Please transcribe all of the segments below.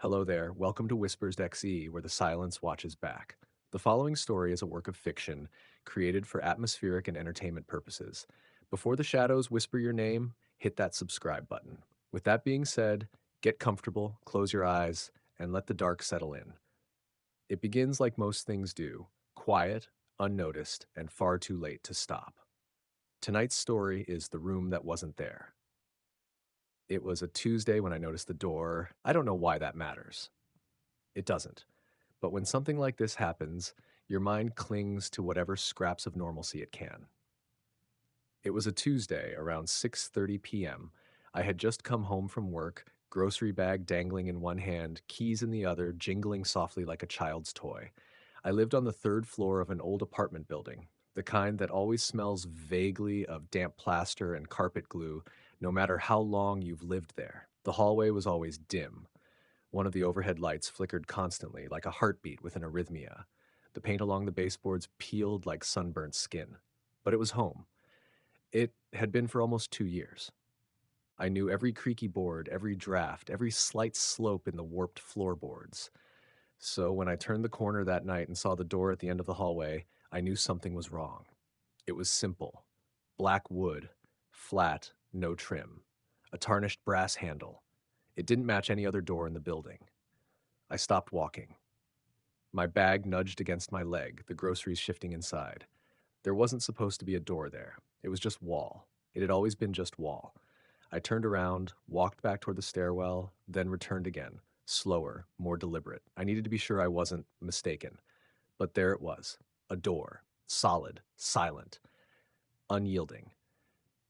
Hello there, welcome to Whispers.exe, where the silence watches back. The following story is a work of fiction created for atmospheric and entertainment purposes. Before the shadows whisper your name, hit that subscribe button. With that being said, get comfortable, close your eyes, and let the dark settle in. It begins like most things do, quiet, unnoticed, and far too late to stop. Tonight's story is The Room That Wasn't There. It was a Tuesday when I noticed the door. I don't know why that matters. It doesn't. But when something like this happens, your mind clings to whatever scraps of normalcy it can. It was a Tuesday around 6:30 p.m. I had just come home from work, grocery bag dangling in one hand, keys in the other, jingling softly like a child's toy. I lived on the third floor of an old apartment building, the kind that always smells vaguely of damp plaster and carpet glue, no matter how long you've lived there. The hallway was always dim. One of the overhead lights flickered constantly, like a heartbeat with an arrhythmia. The paint along the baseboards peeled like sunburnt skin. But it was home. It had been for almost 2 years. I knew every creaky board, every draft, every slight slope in the warped floorboards. So when I turned the corner that night and saw the door at the end of the hallway, I knew something was wrong. It was simple. Black wood, flat, no trim. A tarnished brass handle. It didn't match any other door in the building. I stopped walking. My bag nudged against my leg, the groceries shifting inside. There wasn't supposed to be a door there. It was just wall. It had always been just wall. I turned around, walked back toward the stairwell, then returned again, slower, more deliberate. I needed to be sure I wasn't mistaken. But there it was, a door, solid, silent, unyielding.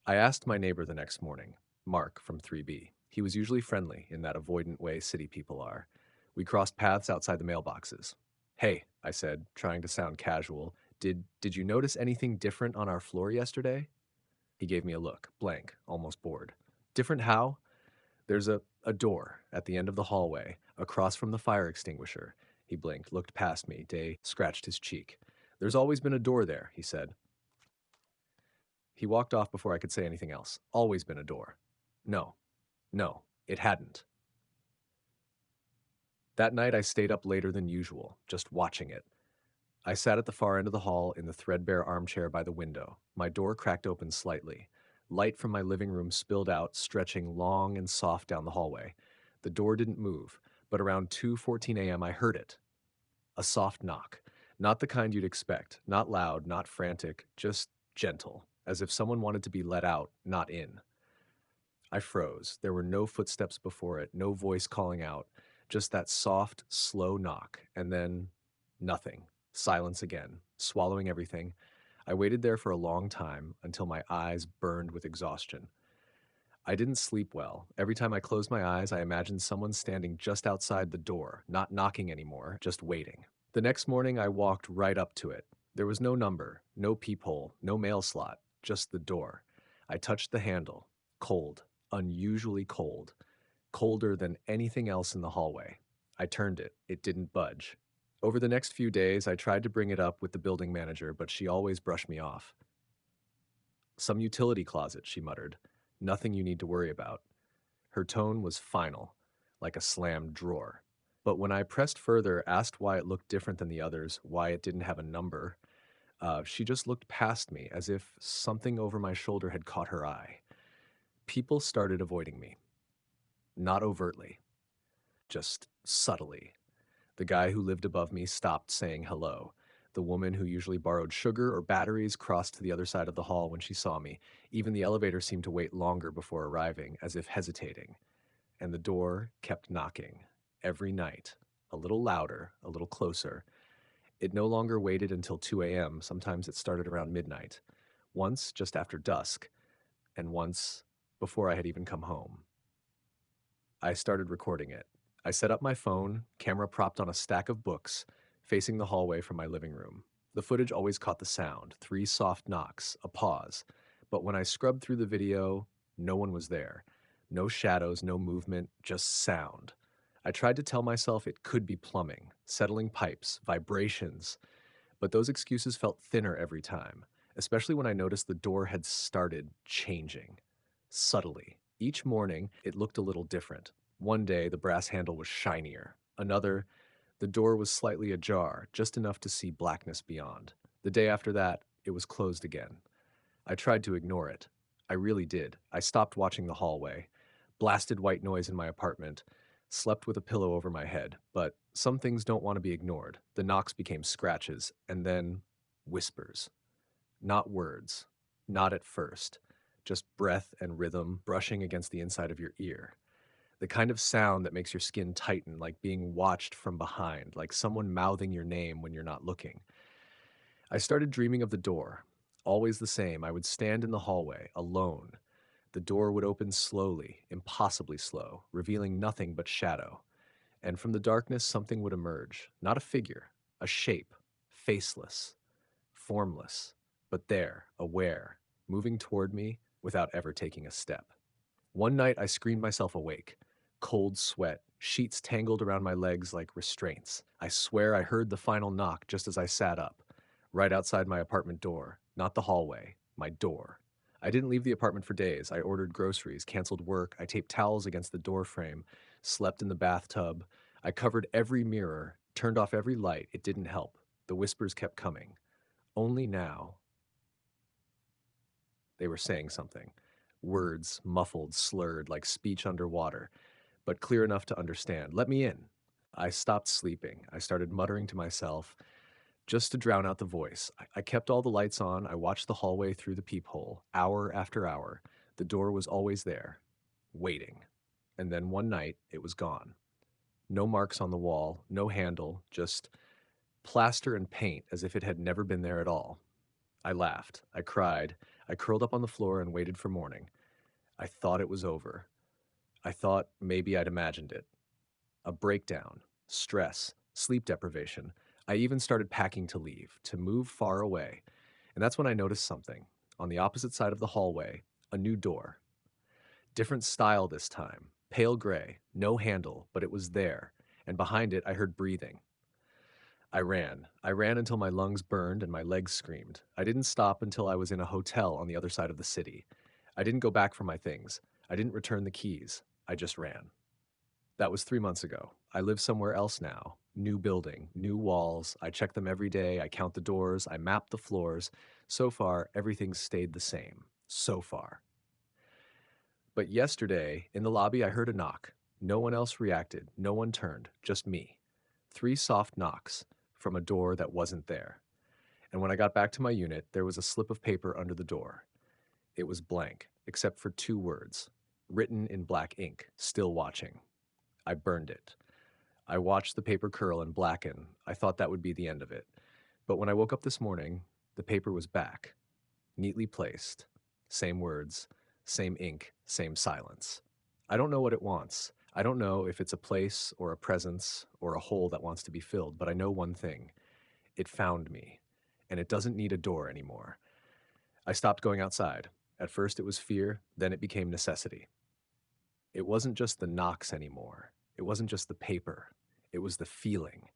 I asked my neighbor the next morning, Mark from 3B. He was usually friendly in that avoidant way city people are. We crossed paths outside the mailboxes. Hey, I said, trying to sound casual, did you notice anything different on our floor yesterday? He gave me a look, blank, almost bored. Different how? There's a door at the end of the hallway, across from the fire extinguisher. He blinked, looked past me. Day scratched his cheek. There's always been a door there, he said. He walked off before I could say anything else. Always been a door. No, no, it hadn't. That night I stayed up later than usual, just watching it. I sat at the far end of the hall in the threadbare armchair by the window. My door cracked open slightly. Light from my living room spilled out, stretching long and soft down the hallway. The door didn't move, but around 2:14 a.m. I heard it. A soft knock. Not the kind you'd expect. Not loud, not frantic, just gentle, as if someone wanted to be let out, not in. I froze. There were no footsteps before it, no voice calling out, just that soft, slow knock, and then nothing. Silence again, swallowing everything. I waited there for a long time until my eyes burned with exhaustion. I didn't sleep well. Every time I closed my eyes, I imagined someone standing just outside the door, not knocking anymore, just waiting. The next morning, I walked right up to it. There was no number, no peephole, no mail slot, just the door. I touched the handle. Cold, unusually cold, colder than anything else in the hallway. I turned it. It didn't budge. Over the next few days, I tried to bring it up with the building manager, but she always brushed me off. Some utility closet, she muttered. Nothing you need to worry about. Her tone was final, like a slammed drawer. But when I pressed further, asked why it looked different than the others, why it didn't have a number, she just looked past me as if something over my shoulder had caught her eye. People started avoiding me. Not overtly, just subtly. The guy who lived above me stopped saying hello. The woman who usually borrowed sugar or batteries crossed to the other side of the hall when she saw me. Even the elevator seemed to wait longer before arriving, as if hesitating. And the door kept knocking. Every night. A little louder, a little closer. It no longer waited until 2 a.m. Sometimes it started around midnight. Once just after dusk, and once before I had even come home. I started recording it. I set up my phone, camera propped on a stack of books, facing the hallway from my living room. The footage always caught the sound, 3 soft knocks, a pause. But when I scrubbed through the video, no one was there. No shadows, no movement, just sound. I tried to tell myself it could be plumbing, settling pipes, vibrations, but those excuses felt thinner every time, especially when I noticed the door had started changing. Subtly. Each morning, it looked a little different. One day, the brass handle was shinier. Another, the door was slightly ajar, just enough to see blackness beyond. The day after that, it was closed again. I tried to ignore it. I really did. I stopped watching the hallway, blasted white noise in my apartment, slept with a pillow over my head. But some things don't want to be ignored. The knocks became scratches, and then whispers. Not words. Not at first. Just breath and rhythm brushing against the inside of your ear. The kind of sound that makes your skin tighten, like being watched from behind, like someone mouthing your name when you're not looking. I started dreaming of the door. Always the same. I would stand in the hallway, alone. The door would open slowly, impossibly slow, revealing nothing but shadow. And from the darkness, something would emerge. Not a figure, a shape, faceless, formless, but there, aware, moving toward me without ever taking a step. One night, I screamed myself awake. Cold sweat, sheets tangled around my legs like restraints. I swear I heard the final knock just as I sat up, right outside my apartment door, not the hallway, my door. I didn't leave the apartment for days. I ordered groceries, canceled work, I taped towels against the door frame, slept in the bathtub. I covered every mirror, turned off every light. It didn't help. The whispers kept coming. Only now, they were saying something. Words, muffled, slurred, like speech underwater, but clear enough to understand. Let me in. I stopped sleeping. I started muttering to myself just to drown out the voice. I kept all the lights on. I watched the hallway through the peephole, hour after hour. The door was always there, waiting. And then one night, it was gone. No marks on the wall, no handle, just plaster and paint as if it had never been there at all. I laughed. I cried. I curled up on the floor and waited for morning. I thought it was over. I thought maybe I'd imagined it. A breakdown, stress, sleep deprivation. I even started packing to leave, to move far away. And that's when I noticed something. On the opposite side of the hallway, a new door. Different style this time. Pale gray, no handle, but it was there. And behind it, I heard breathing. I ran. I ran until my lungs burned and my legs screamed. I didn't stop until I was in a hotel on the other side of the city. I didn't go back for my things. I didn't return the keys. I just ran. That was 3 months ago. I live somewhere else now. New building, new walls. I check them every day. I count the doors. I map the floors. So far, everything's stayed the same. So far. But yesterday, in the lobby, I heard a knock. No one else reacted. No one turned. Just me. 3 soft knocks from a door that wasn't there. And when I got back to my unit, there was a slip of paper under the door. It was blank, except for 2 words, written in black ink, still watching. I burned it. I watched the paper curl and blacken. I thought that would be the end of it. But when I woke up this morning, the paper was back, neatly placed. Same words, same ink, same silence. I don't know what it wants. I don't know if it's a place or a presence or a hole that wants to be filled, but I know one thing. It found me, and it doesn't need a door anymore. I stopped going outside. At first it was fear, then it became necessity. It wasn't just the knocks anymore. It wasn't just the paper. It was the feeling,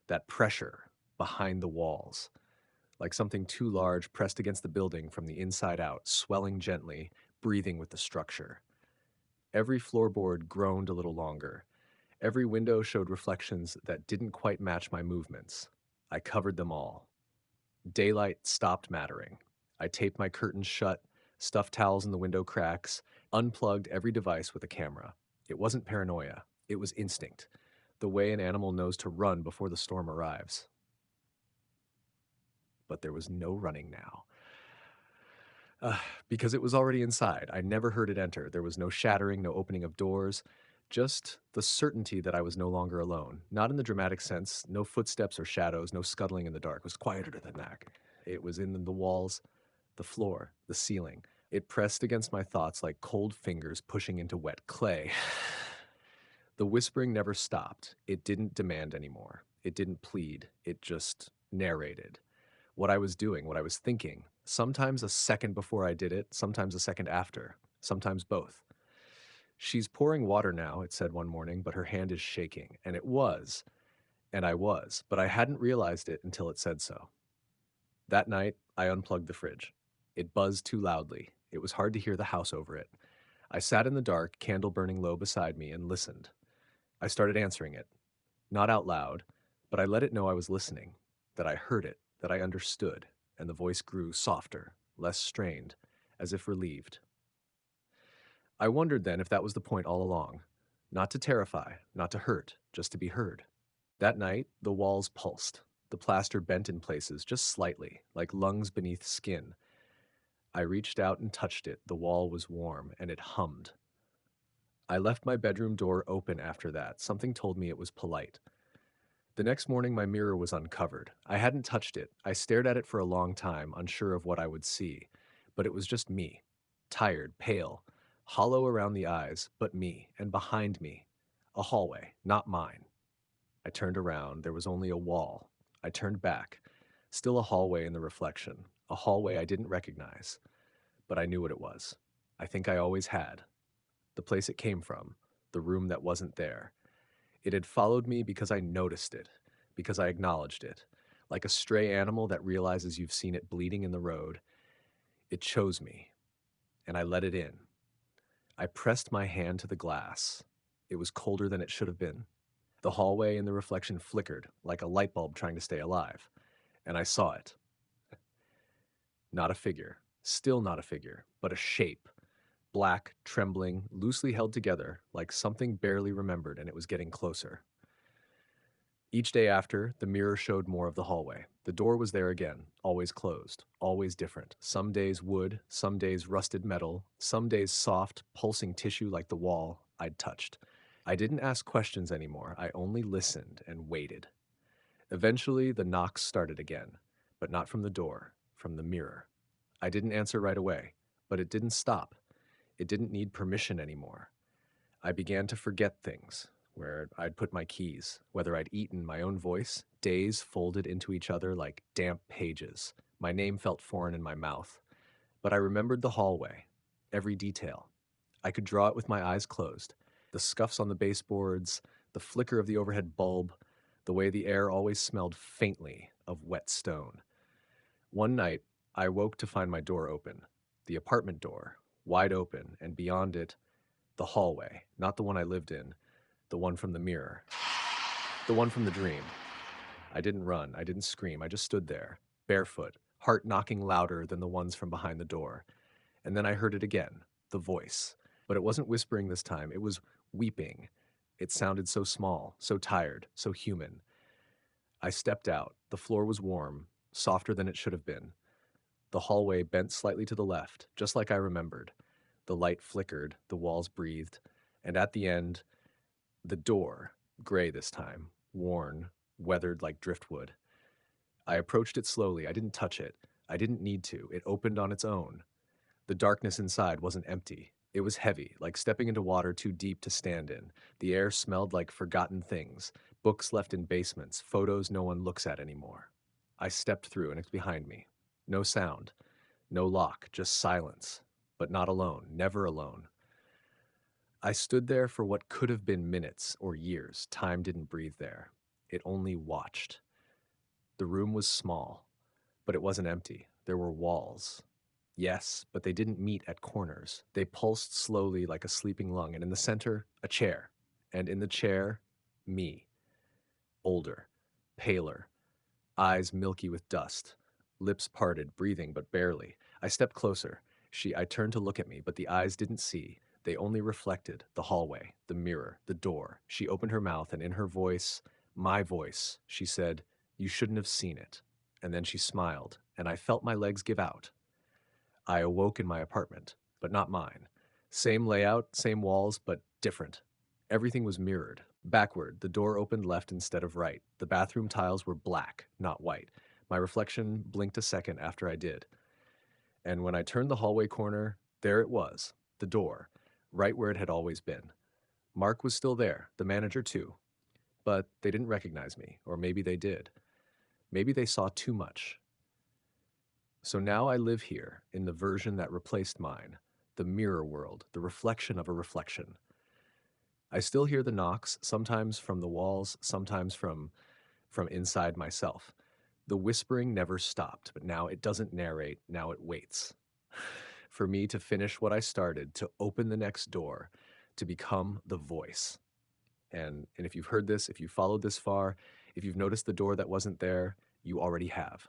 that pressure behind the walls, like something too large pressed against the building from the inside out, swelling gently, breathing with the structure. Every floorboard groaned a little longer. Every window showed reflections that didn't quite match my movements. I covered them all. Daylight stopped mattering. I taped my curtains shut, stuffed towels in the window cracks, unplugged every device with a camera. It wasn't paranoia. It was instinct, the way an animal knows to run before the storm arrives. But there was no running now. Uh, because it was already inside. I never heard it enter. There was no shattering, no opening of doors, just the certainty that I was no longer alone. Not in the dramatic sense, no footsteps or shadows, no scuttling in the dark. It was quieter than that. It was in the walls, the floor, the ceiling. It pressed against my thoughts like cold fingers pushing into wet clay. The whispering never stopped. It didn't demand anymore. It didn't plead. It just narrated what I was doing, what I was thinking, sometimes a second before I did it, sometimes a second after, sometimes both. She's pouring water now, it said one morning, but her hand is shaking. And it was, and I was, but I hadn't realized it until it said so. That night, I unplugged the fridge. It buzzed too loudly. It was hard to hear the house over it. I sat in the dark, candle burning low beside me, and listened. I started answering it, not out loud, but I let it know I was listening, that I heard it, that I understood, and the voice grew softer, less strained, as if relieved. I wondered then if that was the point all along. Not to terrify, not to hurt, just to be heard. That night, the walls pulsed. The plaster bent in places, just slightly, like lungs beneath skin. I reached out and touched it. The wall was warm, and it hummed. I left my bedroom door open after that. Something told me it was polite. The next morning, my mirror was uncovered. I hadn't touched it. I stared at it for a long time, unsure of what I would see. But it was just me. Tired, pale, hollow around the eyes, but me, and behind me. A hallway, not mine. I turned around. There was only a wall. I turned back. Still a hallway in the reflection. A hallway I didn't recognize. But I knew what it was. I think I always had. The place it came from. The room that wasn't there. It had followed me because I noticed it, because I acknowledged it. Like a stray animal that realizes you've seen it bleeding in the road, it chose me, and I let it in. I pressed my hand to the glass. It was colder than it should have been. The hallway and the reflection flickered, like a light bulb trying to stay alive, and I saw it. Not a figure, still not a figure, but a shape. Black, trembling, loosely held together, like something barely remembered, and it was getting closer. Each day after, the mirror showed more of the hallway. The door was there again, always closed, always different. Some days wood, some days rusted metal, some days soft, pulsing tissue like the wall I'd touched. I didn't ask questions anymore. I only listened and waited. Eventually, the knocks started again, but not from the door, from the mirror. I didn't answer right away, but it didn't stop. It didn't need permission anymore. I began to forget things, where I'd put my keys, whether I'd eaten my own voice, days folded into each other like damp pages. My name felt foreign in my mouth, but I remembered the hallway, every detail. I could draw it with my eyes closed. The scuffs on the baseboards, the flicker of the overhead bulb, the way the air always smelled faintly of wet stone. One night, I woke to find my door open, the apartment door, wide open, and beyond it, the hallway, not the one I lived in, the one from the mirror, the one from the dream. I didn't run, I didn't scream, I just stood there, barefoot, heart knocking louder than the ones from behind the door. And then I heard it again, the voice. But it wasn't whispering this time, it was weeping. It sounded so small, so tired, so human. I stepped out. The floor was warm, softer than it should have been. The hallway bent slightly to the left, just like I remembered. The light flickered, the walls breathed, and at the end, the door, gray this time, worn, weathered like driftwood. I approached it slowly. I didn't touch it. I didn't need to. It opened on its own. The darkness inside wasn't empty. It was heavy, like stepping into water too deep to stand in. The air smelled like forgotten things, books left in basements, photos no one looks at anymore. I stepped through and it's behind me. No sound, no lock, just silence. But not alone, never alone. I stood there for what could have been minutes or years. Time didn't breathe there. It only watched. The room was small, but it wasn't empty. There were walls. Yes, but they didn't meet at corners. They pulsed slowly like a sleeping lung, and in the center, a chair. And in the chair, me. Older, paler, eyes milky with dust, lips parted, breathing but barely. I stepped closer. I turned to look at me, but the eyes didn't see. They only reflected the hallway, the mirror, the door. She opened her mouth, and in her voice, my voice, she said, "You shouldn't have seen it." And then she smiled, and I felt my legs give out. I awoke in my apartment, but not mine. Same layout, same walls, but different. Everything was mirrored. Backward, the door opened left instead of right. The bathroom tiles were black, not white. My reflection blinked a second after I did. And when I turned the hallway corner, there it was, the door, right where it had always been. Mark was still there, the manager too. But they didn't recognize me, or maybe they did. Maybe they saw too much. So now I live here, in the version that replaced mine, the mirror world, the reflection of a reflection. I still hear the knocks, sometimes from the walls, sometimes from inside myself. The whispering never stopped, but now it doesn't narrate, now it waits. for me to finish what I started, to open the next door, to become the voice. And if you've heard this, if you followed this far, if you've noticed the door that wasn't there, you already have.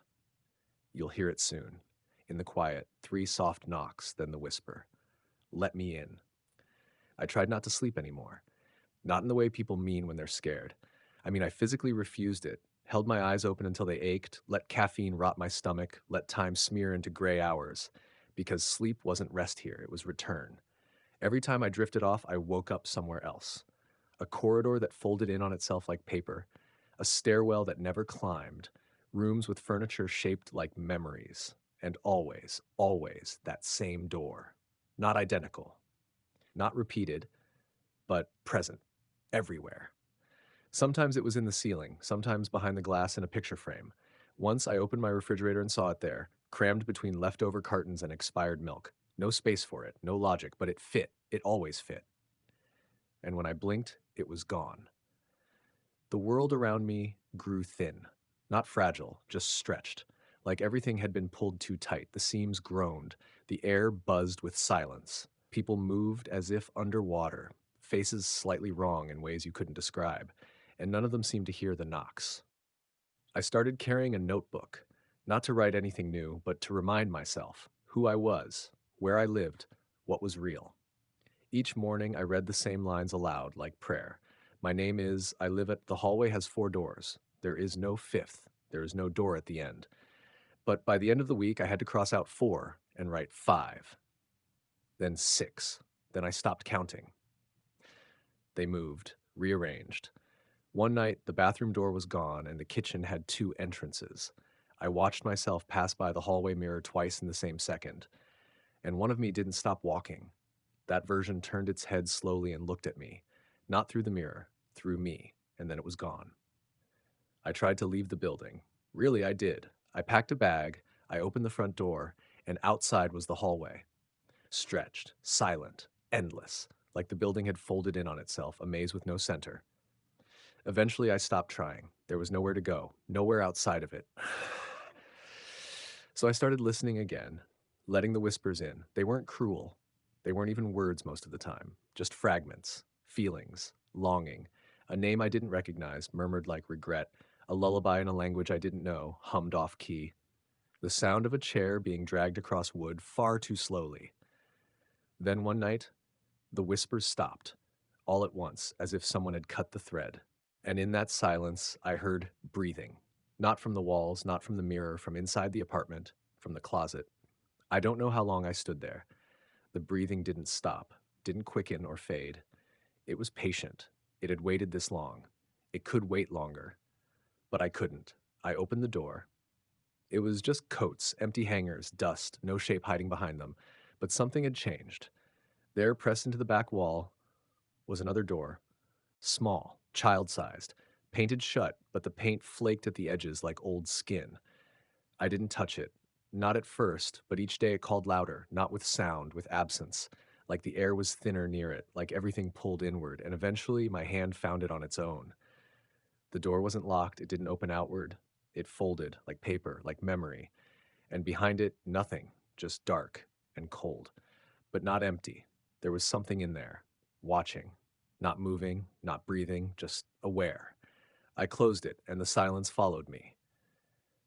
You'll hear it soon. In the quiet, three soft knocks, then the whisper. Let me in. I tried not to sleep anymore. Not in the way people mean when they're scared. I mean, I physically refused it, held my eyes open until they ached, let caffeine rot my stomach, let time smear into gray hours. Because sleep wasn't rest here, it was return. Every time I drifted off, I woke up somewhere else. A corridor that folded in on itself like paper, a stairwell that never climbed, rooms with furniture shaped like memories, and always, always that same door. Not identical, not repeated, but present, everywhere. Sometimes it was in the ceiling, sometimes behind the glass in a picture frame. Once I opened my refrigerator and saw it there, crammed between leftover cartons and expired milk. No space for it, no logic, but it fit. It always fit. And when I blinked, it was gone. The world around me grew thin, not fragile, just stretched. Like everything had been pulled too tight, the seams groaned, the air buzzed with silence. People moved as if underwater, faces slightly wrong in ways you couldn't describe, and none of them seemed to hear the knocks. I started carrying a notebook, not to write anything new, but to remind myself who I was, where I lived, what was real. Each morning, I read the same lines aloud, like prayer. My name is, I live at, the hallway has four doors. There is no fifth. There is no door at the end. But by the end of the week, I had to cross out four and write five, then six. Then I stopped counting. They moved, rearranged. One night, the bathroom door was gone and the kitchen had two entrances. I watched myself pass by the hallway mirror twice in the same second, and one of me didn't stop walking. That version turned its head slowly and looked at me, not through the mirror, through me, and then it was gone. I tried to leave the building. Really, I did. I packed a bag, I opened the front door, and outside was the hallway. Stretched, silent, endless, like the building had folded in on itself, a maze with no center. Eventually, I stopped trying. There was nowhere to go, nowhere outside of it. So I started listening again, letting the whispers in. They weren't cruel. They weren't even words most of the time, just fragments, feelings, longing. A name I didn't recognize, murmured like regret. A lullaby in a language I didn't know, hummed off key. The sound of a chair being dragged across wood far too slowly. Then one night, the whispers stopped, all at once, as if someone had cut the thread. And in that silence, I heard breathing. Not from the walls, not from the mirror, from inside the apartment, from the closet. I don't know how long I stood there. The breathing didn't stop, didn't quicken or fade. It was patient. It had waited this long. It could wait longer. But I couldn't. I opened the door. It was just coats, empty hangers, dust, no shape hiding behind them. But something had changed. There, pressed into the back wall, was another door. Small, child-sized, painted shut, but the paint flaked at the edges like old skin. I didn't touch it. Not at first, but each day it called louder, not with sound, with absence, like the air was thinner near it, like everything pulled inward, and eventually my hand found it on its own. The door wasn't locked, it didn't open outward. It folded, like paper, like memory, and behind it, nothing, just dark and cold, but not empty. There was something in there, watching, not moving, not breathing, just aware. I closed it, and the silence followed me.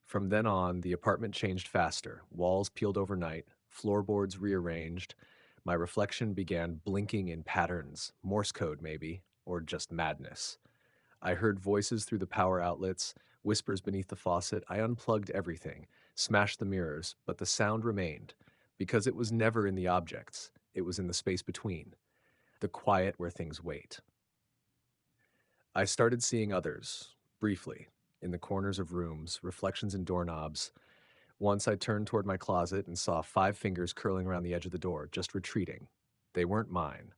From then on, the apartment changed faster. Walls peeled overnight, floorboards rearranged. My reflection began blinking in patterns, Morse code maybe, or just madness. I heard voices through the power outlets, whispers beneath the faucet. I unplugged everything, smashed the mirrors, but the sound remained, because it was never in the objects. It was in the space between, the quiet where things wait. I started seeing others, briefly, in the corners of rooms, reflections in doorknobs. Once I turned toward my closet and saw five fingers curling around the edge of the door, just retreating. They weren't mine.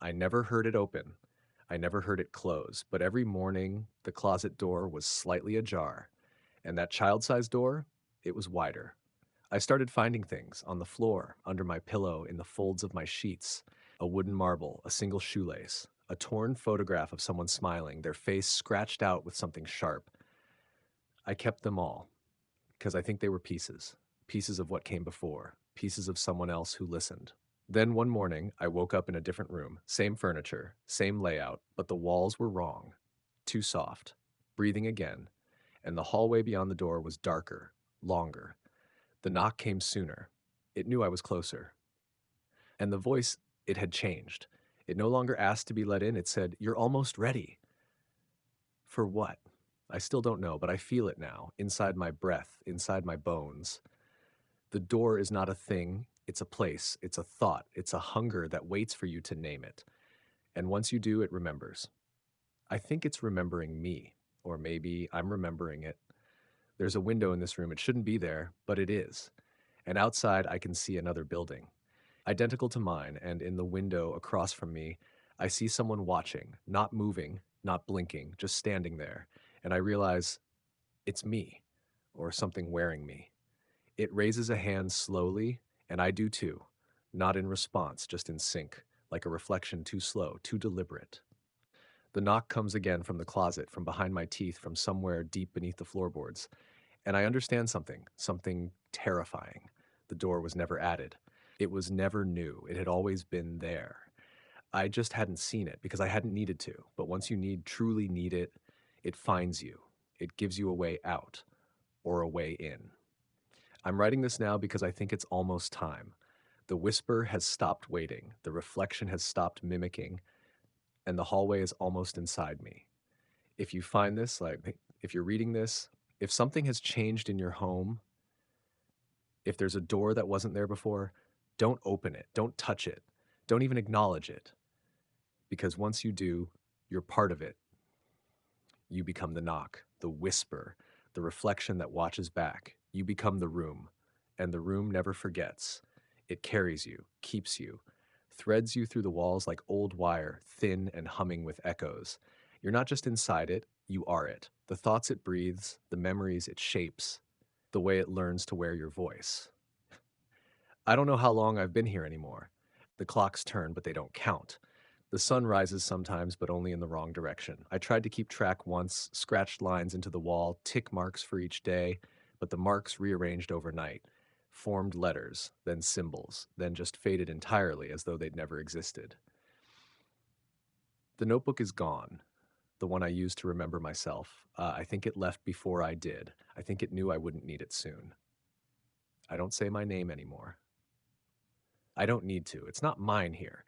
I never heard it open. I never heard it close, but every morning the closet door was slightly ajar, and that child-sized door, it was wider. I started finding things on the floor, under my pillow, in the folds of my sheets. A wooden marble, a single shoelace, a torn photograph of someone smiling, their face scratched out with something sharp. I kept them all, because I think they were pieces, pieces of what came before, pieces of someone else who listened. Then one morning, I woke up in a different room, same furniture, same layout, but the walls were wrong. Too soft. Breathing again, and the hallway beyond the door was darker, longer. The knock came sooner. It knew I was closer. And the voice, it had changed. It no longer asked to be let in, it said, "You're almost ready." For what? I still don't know, but I feel it now, inside my breath, inside my bones. The door is not a thing, it's a place, it's a thought, it's a hunger that waits for you to name it. And once you do, it remembers. I think it's remembering me, or maybe I'm remembering it. There's a window in this room, it shouldn't be there, but it is. And outside, I can see another building, identical to mine, and in the window across from me, I see someone watching, not moving, not blinking, just standing there. And I realize it's me, or something wearing me. It raises a hand slowly, and I do too. Not in response, just in sync, like a reflection too slow, too deliberate. The knock comes again from the closet, from behind my teeth, from somewhere deep beneath the floorboards. And I understand something terrifying. The door was never added. It was never new. It had always been there. I just hadn't seen it because I hadn't needed to. But once you truly need it, it finds you. It gives you a way out or a way in. I'm writing this now because I think it's almost time. The whisper has stopped waiting. The reflection has stopped mimicking. And the hallway is almost inside me. If you find this, like if you're reading this, if something has changed in your home, if there's a door that wasn't there before, don't open it, don't touch it, don't even acknowledge it. Because once you do, you're part of it. You become the knock, the whisper, the reflection that watches back. You become the room, and the room never forgets. It carries you, keeps you, threads you through the walls like old wire, thin and humming with echoes. You're not just inside it, you are it. The thoughts it breathes, the memories it shapes, the way it learns to wear your voice. I don't know how long I've been here anymore. The clocks turn, but they don't count. The sun rises sometimes, but only in the wrong direction. I tried to keep track once, scratched lines into the wall, tick marks for each day, but the marks rearranged overnight, formed letters, then symbols, then just faded entirely as though they'd never existed. The notebook is gone, the one I used to remember myself. I think it left before I did. I think it knew I wouldn't need it soon. I don't say my name anymore. I don't need to. It's not mine here.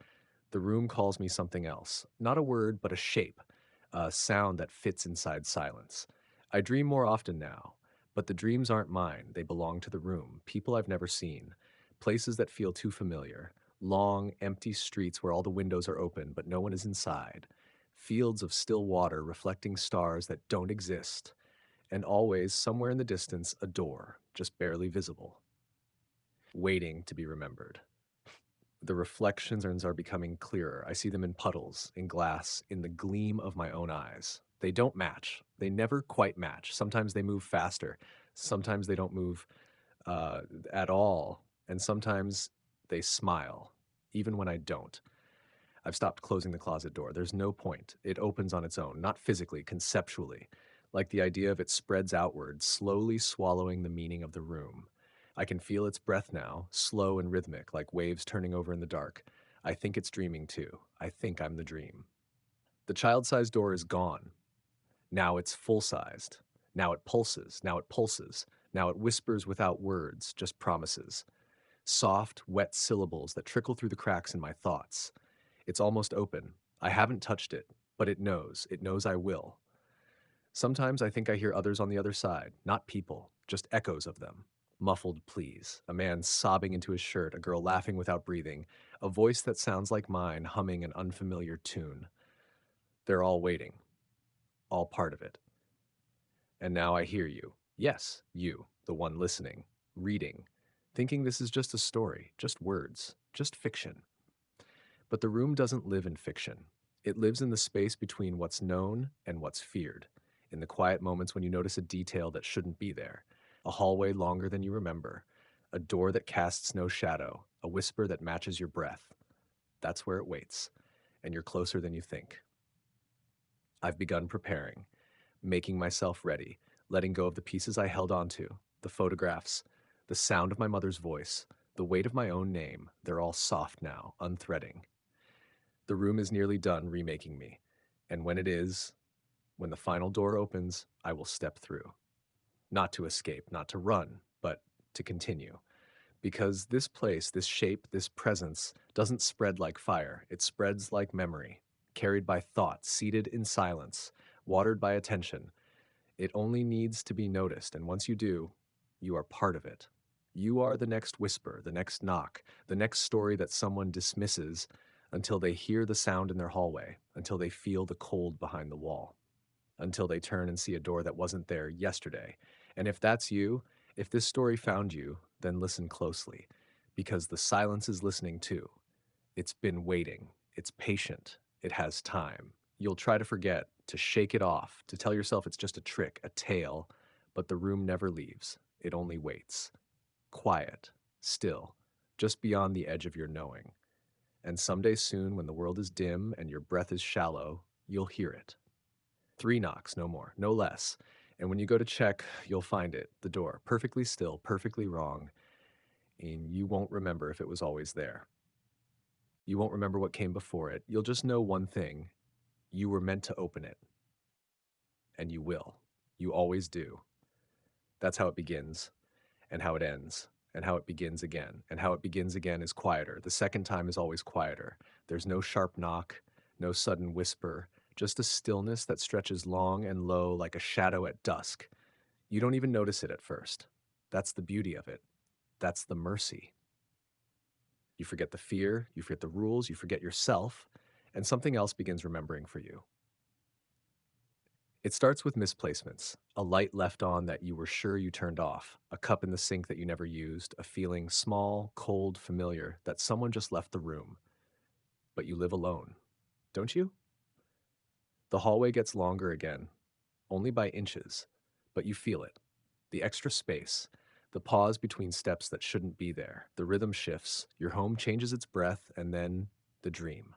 The room calls me something else. Not a word, but a shape, a sound that fits inside silence. I dream more often now, but the dreams aren't mine. They belong to the room, people I've never seen, places that feel too familiar, long, empty streets where all the windows are open, but no one is inside, fields of still water reflecting stars that don't exist, and always, somewhere in the distance, a door, just barely visible, waiting to be remembered. The reflections are becoming clearer. I see them in puddles, in glass, in the gleam of my own eyes. They don't match. They never quite match. Sometimes they move faster. Sometimes they don't move uh, at all. And sometimes they smile, even when I don't. I've stopped closing the closet door. There's no point. It opens on its own, not physically, conceptually, like the idea of it spreads outward, slowly swallowing the meaning of the room. I can feel its breath now, slow and rhythmic, like waves turning over in the dark. I think it's dreaming too. I think I'm the dream. The child-sized door is gone. Now it's full-sized. Now it pulses. Now it pulses. Now it whispers without words, just promises. Soft, wet syllables that trickle through the cracks in my thoughts. It's almost open. I haven't touched it, but it knows. It knows I will. Sometimes I think I hear others on the other side, not people, just echoes of them. Muffled pleas, a man sobbing into his shirt, a girl laughing without breathing, a voice that sounds like mine humming an unfamiliar tune. They're all waiting, all part of it. And now I hear you. Yes, you, the one listening, reading, thinking this is just a story, just words, just fiction. But the room doesn't live in fiction. It lives in the space between what's known and what's feared, in the quiet moments when you notice a detail that shouldn't be there, a hallway longer than you remember, a door that casts no shadow, a whisper that matches your breath. That's where it waits, and you're closer than you think. I've begun preparing, making myself ready, letting go of the pieces I held onto, the photographs, the sound of my mother's voice, The weight of my own name, they're all soft now, unthreading. The room is nearly done remaking me. And when it is, when the final door opens, I will step through. Not to escape, not to run, but to continue. Because this place, this shape, this presence doesn't spread like fire. It spreads like memory, carried by thought, seated in silence, watered by attention. It only needs to be noticed, and once you do, you are part of it. You are the next whisper, the next knock, the next story that someone dismisses until they hear the sound in their hallway, until they feel the cold behind the wall, until they turn and see a door that wasn't there yesterday. And if that's you, if this story found you, then listen closely, because the silence is listening too. It's been waiting, it's patient, it has time. You'll try to forget, to shake it off, to tell yourself it's just a trick, a tale, but the room never leaves. It only waits. Quiet, still, just beyond the edge of your knowing. And someday soon, when the world is dim and your breath is shallow, you'll hear it. 3 knocks, no more, no less. And when you go to check, you'll find it, the door, perfectly still, perfectly wrong, and you won't remember if it was always there. You won't remember what came before it. You'll just know one thing. You were meant to open it, and you will. You always do. That's how it begins, and how it ends, and how it begins again. And how it begins again is quieter. The second time is always quieter. There's no sharp knock, no sudden whisper, just a stillness that stretches long and low like a shadow at dusk. You don't even notice it at first. That's the beauty of it. That's the mercy. You forget the fear, you forget the rules, you forget yourself, and something else begins remembering for you. It starts with misplacements, a light left on that you were sure you turned off, a cup in the sink that you never used, a feeling small, cold, familiar that someone just left the room. But you live alone, don't you? The hallway gets longer again, only by inches, but you feel it. The extra space, the pause between steps that shouldn't be there. The rhythm shifts, your home changes its breath, and then the dream.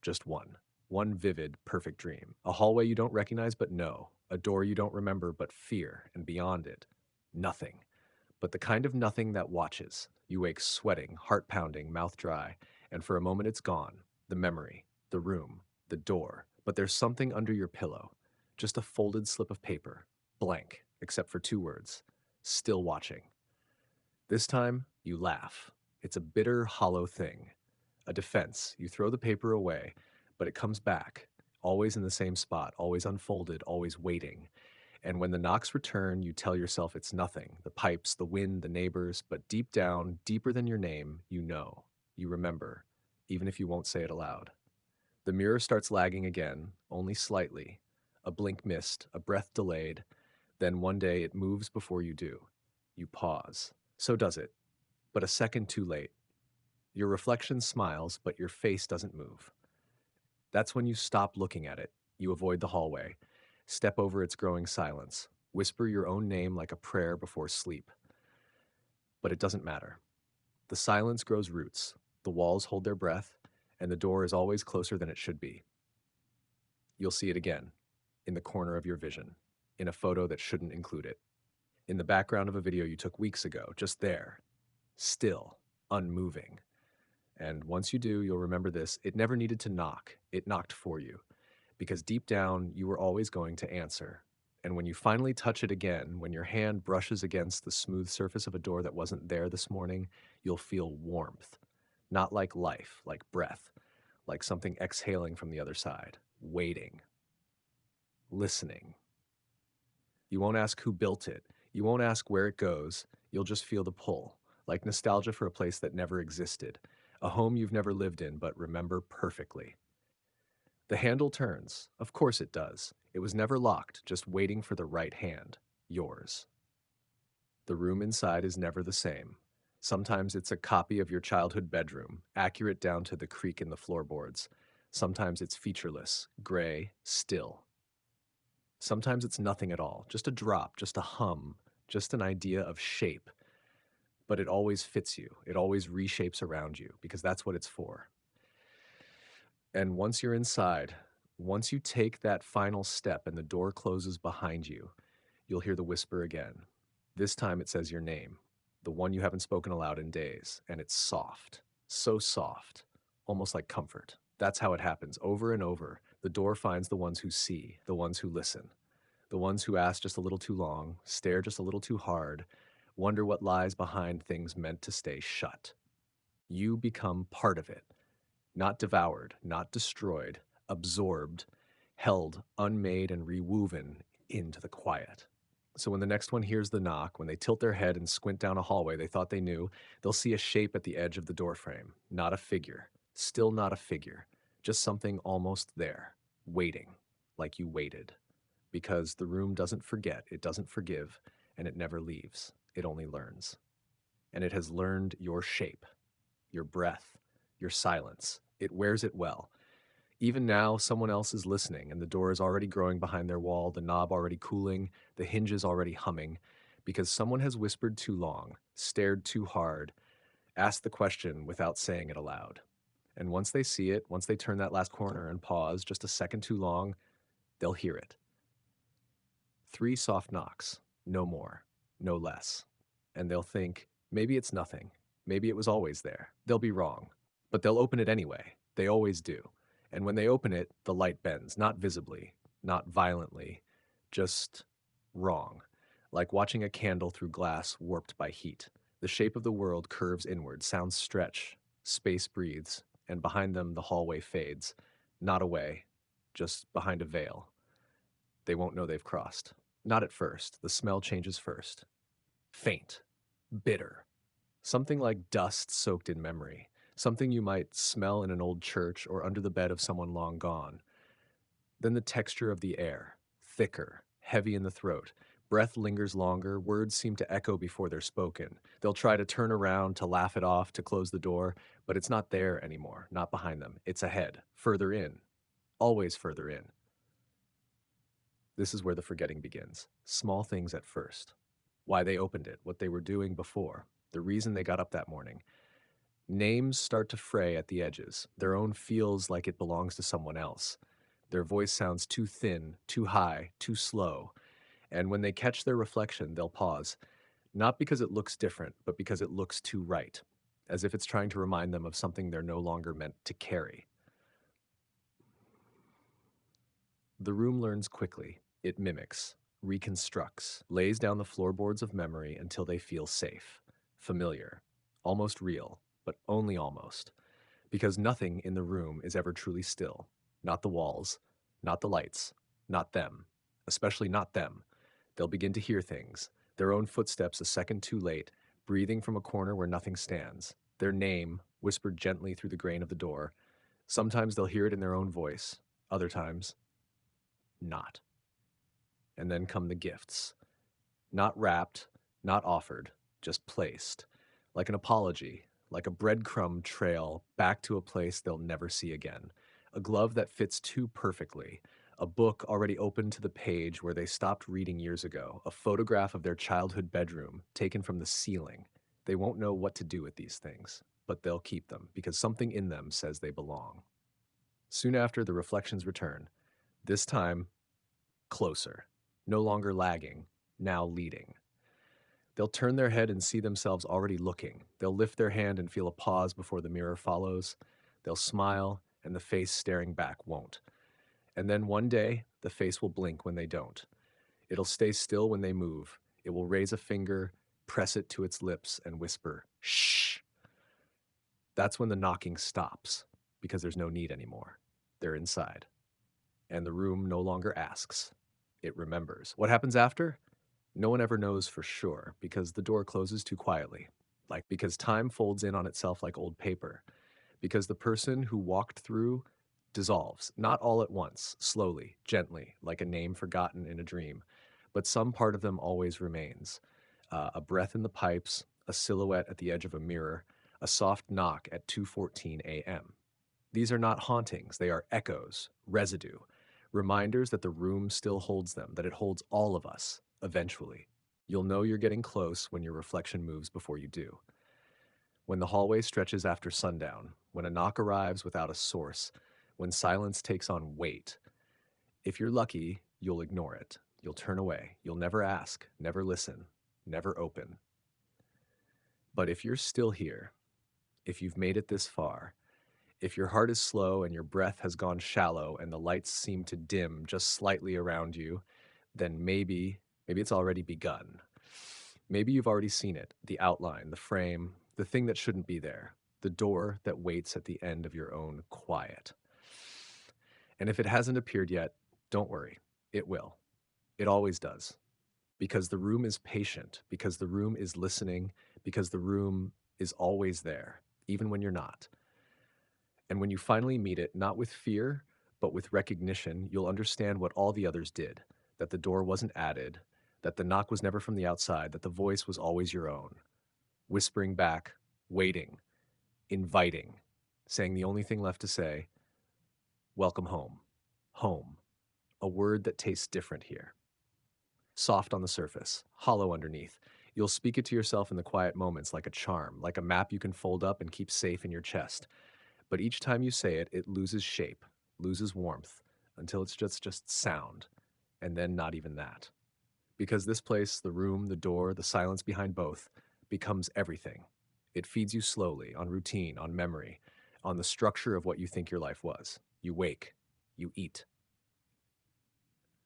Just one. One vivid, perfect dream. A hallway you don't recognize but know. A door you don't remember but fear, and beyond it, nothing. But the kind of nothing that watches. You wake sweating, heart pounding, mouth dry, and for a moment it's gone. The memory, the room, the door. But there's something under your pillow. Just a folded slip of paper. Blank, except for 2 words. Still watching. This time, you laugh. It's a bitter, hollow thing. A defense. You throw the paper away, but it comes back, always in the same spot, always unfolded, always waiting. And when the knocks return, you tell yourself it's nothing, the pipes, the wind, the neighbors, but deep down, deeper than your name, you know, you remember, even if you won't say it aloud. The mirror starts lagging again, only slightly. A blink missed, a breath delayed. Then one day it moves before you do. You pause. So does it, but a second too late. Your reflection smiles, but your face doesn't move. That's when you stop looking at it. You avoid the hallway, step over its growing silence, whisper your own name like a prayer before sleep. But it doesn't matter. The silence grows roots, the walls hold their breath, and the door is always closer than it should be. You'll see it again, in the corner of your vision, in a photo that shouldn't include it, in the background of a video you took weeks ago, just there, still, unmoving. And once you do, you'll remember this: it never needed to knock, it knocked for you. Because deep down, you were always going to answer. And when you finally touch it again, when your hand brushes against the smooth surface of a door that wasn't there this morning, you'll feel warmth. Not like life, like breath, like something exhaling from the other side, waiting, listening. You won't ask who built it. You won't ask where it goes. You'll just feel the pull, like nostalgia for a place that never existed, a home you've never lived in but remember perfectly. The handle turns. Of course it does. It was never locked, just waiting for the right hand. Yours. The room inside is never the same. Sometimes it's a copy of your childhood bedroom, accurate down to the creak in the floorboards. Sometimes it's featureless, gray, still. Sometimes it's nothing at all, just a drop, just a hum, just an idea of shape. But it always fits you. It always reshapes around you, because that's what it's for. And once you're inside, once you take that final step and the door closes behind you, you'll hear the whisper again. This time it says your name. the one you haven't spoken aloud in days, and it's soft, so soft, almost like comfort. That's how it happens over and over. The door finds the ones who see, the ones who listen, the ones who ask just a little too long, stare just a little too hard, wonder what lies behind things meant to stay shut. You become part of it, not devoured, not destroyed, absorbed, held, unmade, and rewoven into the quiet. So when the next one hears the knock, when they tilt their head and squint down a hallway they thought they knew, they'll see a shape at the edge of the doorframe, not a figure, still not a figure, just something almost there, waiting, like you waited. Because the room doesn't forget, it doesn't forgive, and it never leaves. It only learns. And it has learned your shape, your breath, your silence. It wears it well. Even now, someone else is listening, and the door is already growing behind their wall, the knob already cooling, the hinges already humming, because someone has whispered too long, stared too hard, asked the question without saying it aloud. And once they see it, once they turn that last corner and pause just a second too long, they'll hear it. 3 soft knocks, no more, no less. And they'll think, maybe it's nothing. Maybe it was always there. They'll be wrong. But they'll open it anyway. They always do. And when they open it, the light bends, not visibly, not violently, just wrong. Like watching a candle through glass warped by heat. The shape of the world curves inward, sounds stretch, space breathes, and behind them the hallway fades. Not away, just behind a veil. They won't know they've crossed. Not at first. The smell changes first. Faint. Bitter. Something like dust soaked in memory. Something you might smell in an old church or under the bed of someone long gone. Then the texture of the air. Thicker. Heavy in the throat. Breath lingers longer. Words seem to echo before they're spoken. They'll try to turn around, to laugh it off, to close the door, but it's not there anymore. Not behind them. It's ahead. Further in. Always further in. This is where the forgetting begins. Small things at first. Why they opened it, what they were doing before, the reason they got up that morning. Names start to fray at the edges. Their own feels like it belongs to someone else. Their voice sounds too thin, too high, too slow. And when they catch their reflection, they'll pause. Not because it looks different, but because it looks too right. As if it's trying to remind them of something they're no longer meant to carry. The room learns quickly. It mimics, reconstructs, lays down the floorboards of memory until they feel safe, familiar, almost real, but only almost. Because nothing in the room is ever truly still. Not the walls, not the lights, not them, especially not them. They'll begin to hear things, their own footsteps a second too late, breathing from a corner where nothing stands, their name whispered gently through the grain of the door. Sometimes they'll hear it in their own voice, other times, not. And then come the gifts. Not wrapped, not offered, just placed. Like an apology, like a breadcrumb trail back to a place they'll never see again. A glove that fits too perfectly. A book already open to the page where they stopped reading years ago. A photograph of their childhood bedroom taken from the ceiling. They won't know what to do with these things, but they'll keep them because something in them says they belong. Soon after, the reflections return. This time, closer. No longer lagging, now leading. They'll turn their head and see themselves already looking. They'll lift their hand and feel a pause before the mirror follows. They'll smile, and the face staring back won't. And then one day, the face will blink when they don't. It'll stay still when they move. It will raise a finger, press it to its lips, and whisper, "Shh." That's when the knocking stops, because there's no need anymore. They're inside. And the room no longer asks. It remembers. What happens after? No one ever knows for sure because the door closes too quietly. Like because time folds in on itself like old paper. Because the person who walked through dissolves, not all at once, slowly, gently, like a name forgotten in a dream. But some part of them always remains. A breath in the pipes, a silhouette at the edge of a mirror, a soft knock at 2:14 a.m. These are not hauntings, they are echoes, residue, reminders that the room still holds them, that it holds all of us, eventually. You'll know you're getting close when your reflection moves before you do. When the hallway stretches after sundown, when a knock arrives without a source, when silence takes on weight. If you're lucky, you'll ignore it. You'll turn away. You'll never ask, never listen, never open. But if you're still here, if you've made it this far, if your heart is slow and your breath has gone shallow and the lights seem to dim just slightly around you, then maybe it's already begun. Maybe you've already seen it, the outline, the frame, the thing that shouldn't be there, the door that waits at the end of your own quiet. And if it hasn't appeared yet, don't worry. It will. It always does. Because the room is patient, because the room is listening, because the room is always there, even when you're not. And when you finally meet it, not with fear, but with recognition, you'll understand what all the others did, that the door wasn't added, that the knock was never from the outside, that the voice was always your own, whispering back, waiting, inviting, saying the only thing left to say, welcome home. Home. A word that tastes different here. Soft on the surface, hollow underneath. You'll speak it to yourself in the quiet moments like a charm, like a map you can fold up and keep safe in your chest. But each time you say it, it loses shape, loses warmth, until it's just sound, and then not even that. Because this place, the room, the door, the silence behind both, becomes everything. It feeds you slowly, on routine, on memory, on the structure of what you think your life was. You wake, you eat,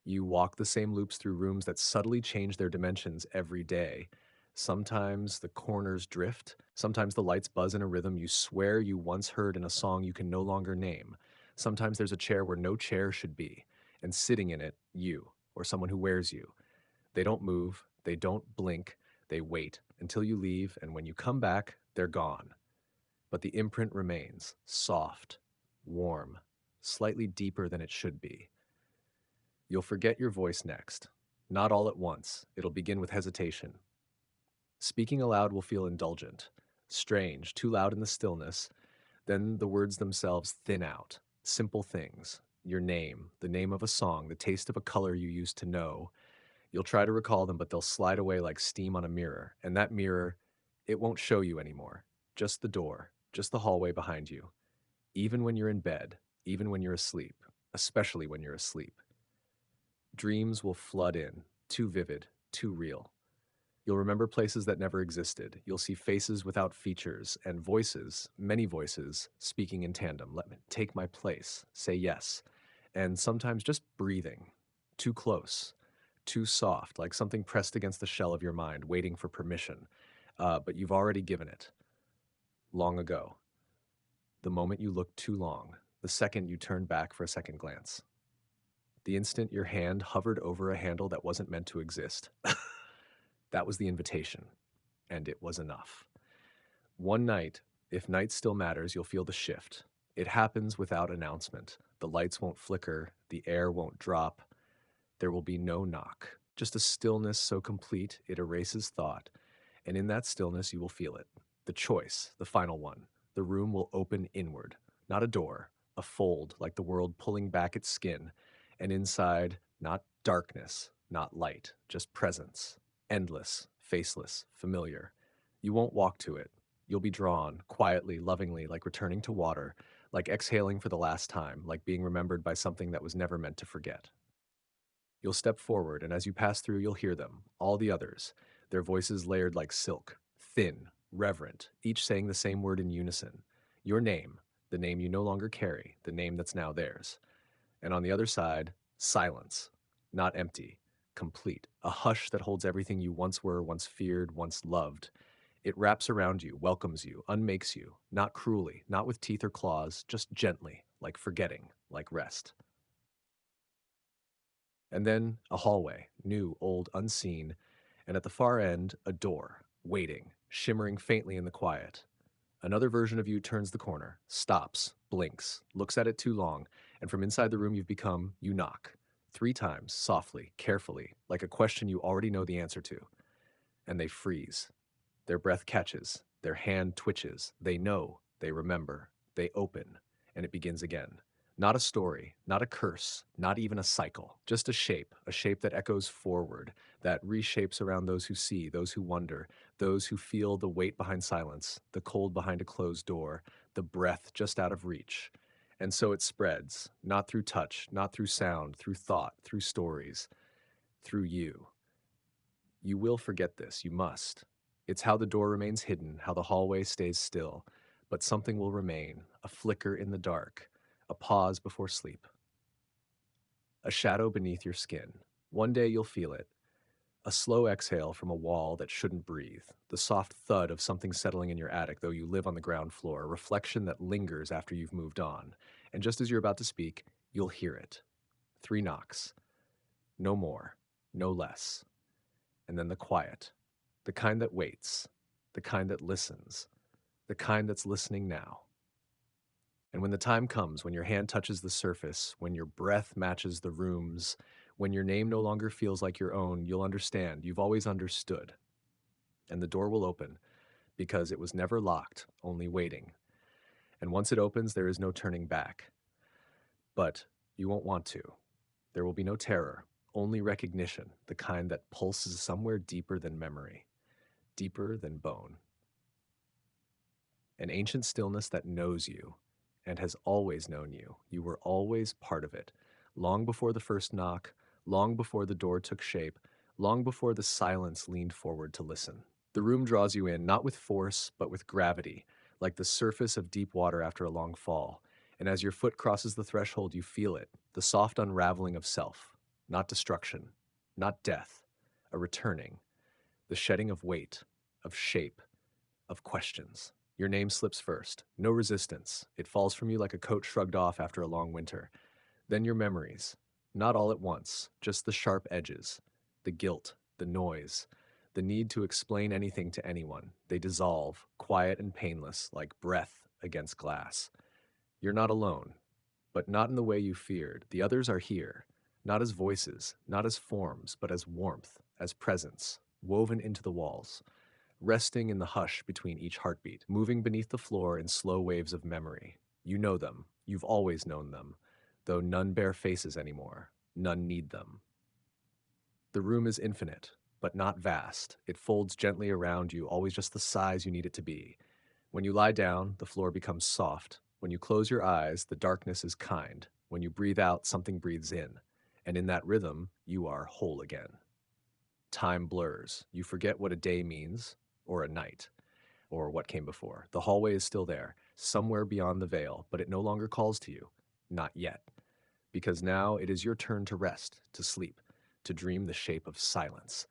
you walk the same loops through rooms that subtly change their dimensions every day. Sometimes the corners drift. Sometimes the lights buzz in a rhythm you swear you once heard in a song you can no longer name. Sometimes there's a chair where no chair should be, and sitting in it, you, or someone who wears you. They don't move, they don't blink, they wait until you leave, and when you come back, they're gone. But the imprint remains, soft, warm, slightly deeper than it should be. You'll forget your voice next. Not all at once. It'll begin with hesitation. Speaking aloud will feel indulgent, strange, too loud in the stillness. Then the words themselves thin out. Simple things. Your name, the name of a song, the taste of a color you used to know. You'll try to recall them, but they'll slide away like steam on a mirror. And that mirror, it won't show you anymore. Just the door, just the hallway behind you. Even when you're in bed, even when you're asleep, especially when you're asleep. Dreams will flood in, too vivid, too real. You'll remember places that never existed. You'll see faces without features and voices, many voices, speaking in tandem. Let me take my place, say yes. And sometimes just breathing, too close, too soft, like something pressed against the shell of your mind, waiting for permission. But you've already given it long ago. The moment you looked too long, the second you turned back for a second glance. The instant your hand hovered over a handle that wasn't meant to exist. That was the invitation, and it was enough. One night, if night still matters, you'll feel the shift. It happens without announcement. The lights won't flicker, the air won't drop. There will be no knock, just a stillness so complete it erases thought. And in that stillness, you will feel it. The choice, the final one. The room will open inward, not a door, a fold like the world pulling back its skin. And inside, not darkness, not light, just presence. Endless, faceless, familiar. You won't walk to it. You'll be drawn, quietly, lovingly, like returning to water, like exhaling for the last time, like being remembered by something that was never meant to forget. You'll step forward, and as you pass through, you'll hear them, all the others, their voices layered like silk, thin, reverent, each saying the same word in unison. Your name, the name you no longer carry, the name that's now theirs. And on the other side, silence, not empty, complete, a hush that holds everything you once were, once feared, once loved. It wraps around you, welcomes you, unmakes you, not cruelly, not with teeth or claws, just gently, like forgetting, like rest. And then a hallway, new, old, unseen, and at the far end, a door, waiting, shimmering faintly in the quiet. Another version of you turns the corner, stops, blinks, looks at it too long, and from inside the room you've become, you knock. 3 times, softly, carefully, like a question you already know the answer to. And they freeze. Their breath catches, their hand twitches. They know, they remember, they open, and it begins again. Not a story, not a curse, not even a cycle, just a shape that echoes forward, that reshapes around those who see, those who wonder, those who feel the weight behind silence, the cold behind a closed door, the breath just out of reach. And so it spreads, not through touch, not through sound, through thought, through stories, through you. You will forget this, you must. It's how the door remains hidden, how the hallway stays still, but something will remain, a flicker in the dark, a pause before sleep, a shadow beneath your skin. One day you'll feel it, a slow exhale from a wall that shouldn't breathe, the soft thud of something settling in your attic, though you live on the ground floor, a reflection that lingers after you've moved on. And just as you're about to speak, you'll hear it. 3 knocks. No more, no less. And then the quiet, the kind that waits, the kind that listens, the kind that's listening now. And when the time comes, when your hand touches the surface, when your breath matches the room's, when your name no longer feels like your own, you'll understand. You've always understood. And the door will open because it was never locked, only waiting. And once it opens, there is no turning back. But you won't want to. There will be no terror, only recognition, the kind that pulses somewhere deeper than memory, deeper than bone. An ancient stillness that knows you and has always known you. You were always part of it, long before the first knock, long before the door took shape, long before the silence leaned forward to listen. The room draws you in, not with force, but with gravity, like the surface of deep water after a long fall. And as your foot crosses the threshold, you feel it, the soft unraveling of self, not destruction, not death, a returning, the shedding of weight, of shape, of questions. Your name slips first. No resistance. It falls from you like a coat shrugged off after a long winter. Then your memories. Not all at once, just the sharp edges, the guilt, the noise, the need to explain anything to anyone. They dissolve, quiet and painless, like breath against glass. You're not alone, but not in the way you feared. The others are here, not as voices, not as forms, but as warmth, as presence, woven into the walls, resting in the hush between each heartbeat, moving beneath the floor in slow waves of memory. You know them. You've always known them, though none bear faces anymore. None need them. The room is infinite, but not vast. It folds gently around you, always just the size you need it to be. When you lie down, the floor becomes soft. When you close your eyes, the darkness is kind. When you breathe out, something breathes in. And in that rhythm, you are whole again. Time blurs. You forget what a day means, or a night, or what came before. The hallway is still there, somewhere beyond the veil, but it no longer calls to you. Not yet. Because now it is your turn to rest, to sleep, to dream the shape of silence.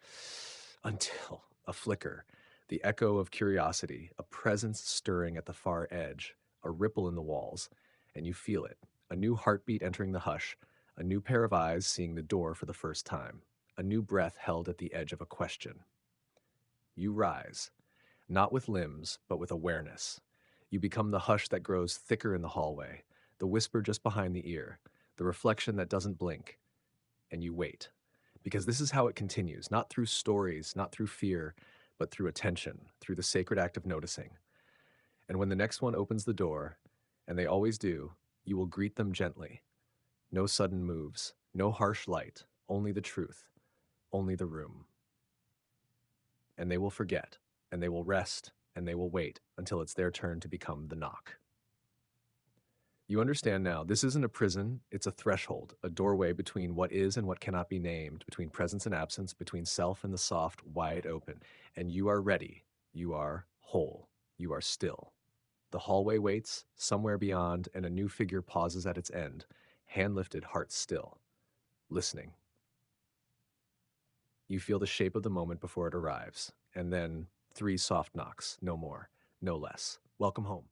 Until a flicker, the echo of curiosity, a presence stirring at the far edge, a ripple in the walls, and you feel it. A new heartbeat entering the hush, a new pair of eyes seeing the door for the first time, a new breath held at the edge of a question. You rise, not with limbs, but with awareness. You become the hush that grows thicker in the hallway, the whisper just behind the ear, the reflection that doesn't blink, and you wait. Because this is how it continues, not through stories, not through fear, but through attention, through the sacred act of noticing. And when the next one opens the door, and they always do, you will greet them gently. No sudden moves, no harsh light, only the truth, only the room. And they will forget, and they will rest, and they will wait until it's their turn to become the knock. You understand now, this isn't a prison, it's a threshold, a doorway between what is and what cannot be named, between presence and absence, between self and the soft, wide open. And you are ready. You are whole. You are still. The hallway waits, somewhere beyond, and a new figure pauses at its end, hand lifted, heart still, listening. You feel the shape of the moment before it arrives, and then 3 soft knocks, no more, no less. Welcome home.